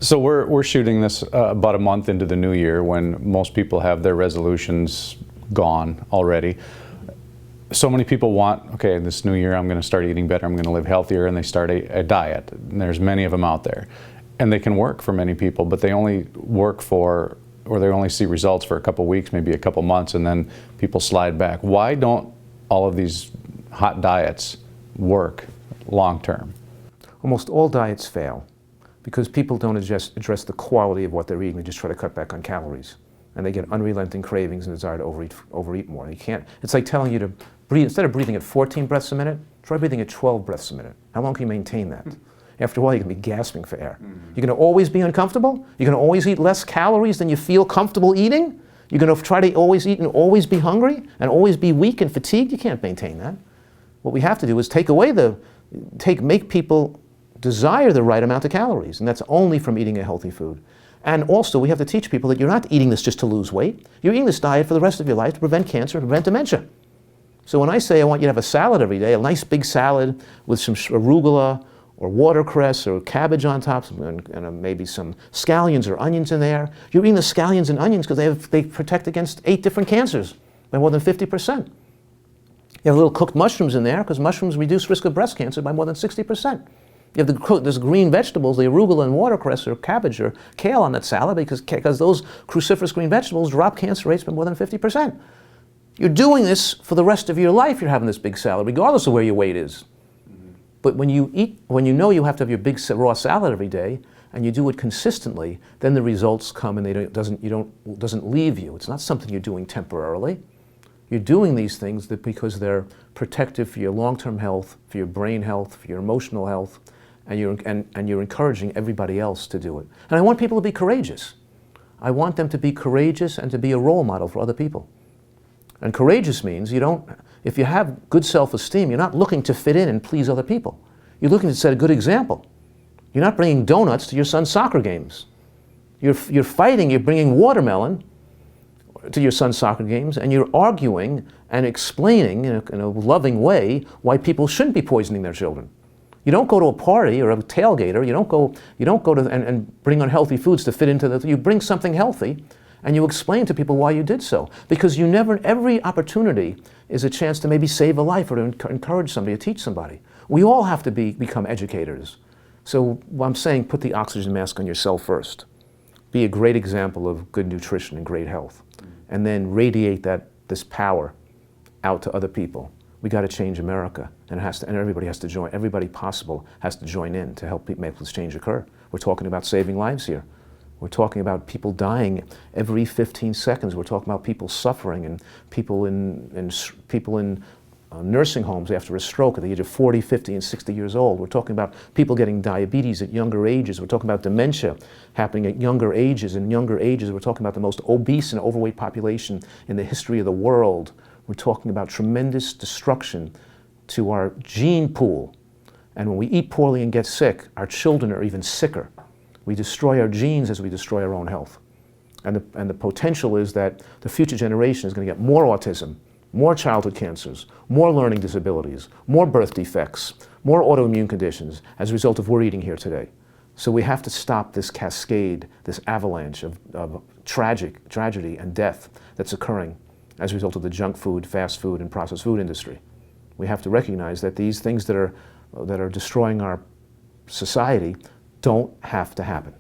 So we're shooting this about a month into the new year when most people have their resolutions gone already. So many people want, okay, this new year I'm going to start eating better, I'm going to live healthier, and they start a diet. And there's many of them out there. And they can work for many people, but they only work for, or they only see results for a couple weeks, maybe a couple months, and then people slide back. Why don't all of these hot diets work long term? Almost all diets fail because people don't address the quality of what they're eating. They just try to cut back on calories. And they get unrelenting cravings and desire to overeat more. You can't. It's like telling you to breathe, instead of breathing at 14 breaths a minute, try breathing at 12 breaths a minute. How long can you maintain that? After a while, you're going to be gasping for air. You're going to always be uncomfortable? You're going to always eat less calories than you feel comfortable eating? You're going to try to always eat and always be hungry and always be weak and fatigued? You can't maintain that. What we have to do is make people desire the right amount of calories, and that's only from eating a healthy food. And also, we have to teach people that you're not eating this just to lose weight. You're eating this diet for the rest of your life to prevent cancer and prevent dementia. So when I say I want you to have a salad every day, a nice big salad with some arugula or watercress or cabbage on top, and maybe some scallions or onions in there, you're eating the scallions and onions because they protect against 8 different cancers by more than 50%. You have little cooked mushrooms in there because mushrooms reduce risk of breast cancer by more than 60%. You have those green vegetables, the arugula and watercress or cabbage or kale on that salad because those cruciferous green vegetables drop cancer rates by more than 50%. You're doing this for the rest of your life. You're having this big salad, regardless of where your weight is. But when you know you have to have your big raw salad every day, and you do it consistently, then the results come and it doesn't leave you. It's not something you're doing temporarily. You're doing these things because they're protective for your long-term health, for your brain health, for your emotional health, and you're encouraging everybody else to do it. And I want people to be courageous. I want them to be courageous and to be a role model for other people. And courageous means if you have good self-esteem, you're not looking to fit in and please other people. You're looking to set a good example. You're not bringing donuts to your son's soccer games. You're bringing watermelon to your son's soccer games, and you're arguing and explaining in a loving way why people shouldn't be poisoning their children. You don't go to a party or a tailgater. You don't go to and bring unhealthy foods to fit into you bring something healthy, and you explain to people why you did so. Because every opportunity is a chance to maybe save a life or to encourage somebody, to teach somebody. We all have to become educators. So I'm saying put the oxygen mask on yourself first. Be a great example of good nutrition and great health. And then radiate this power out to other people. We got to change America, and everybody has to join. Everybody possible has to join in to help make this change occur. We're talking about saving lives here. We're talking about people dying every 15 seconds. We're talking about people suffering and people in nursing homes after a stroke at the age of 40, 50, and 60 years old. We're talking about people getting diabetes at younger ages. We're talking about dementia happening at younger ages. We're talking about the most obese and overweight population in the history of the world. We're talking about tremendous destruction to our gene pool. And when we eat poorly and get sick, our children are even sicker. We destroy our genes as we destroy our own health. And the potential is that the future generation is going to get more autism, more childhood cancers, more learning disabilities, more birth defects, more autoimmune conditions as a result of what we're eating here today. So we have to stop this cascade, this avalanche of tragedy and death that's occurring as a result of the junk food, fast food, and processed food industry. We have to recognize that these things that are destroying our society don't have to happen.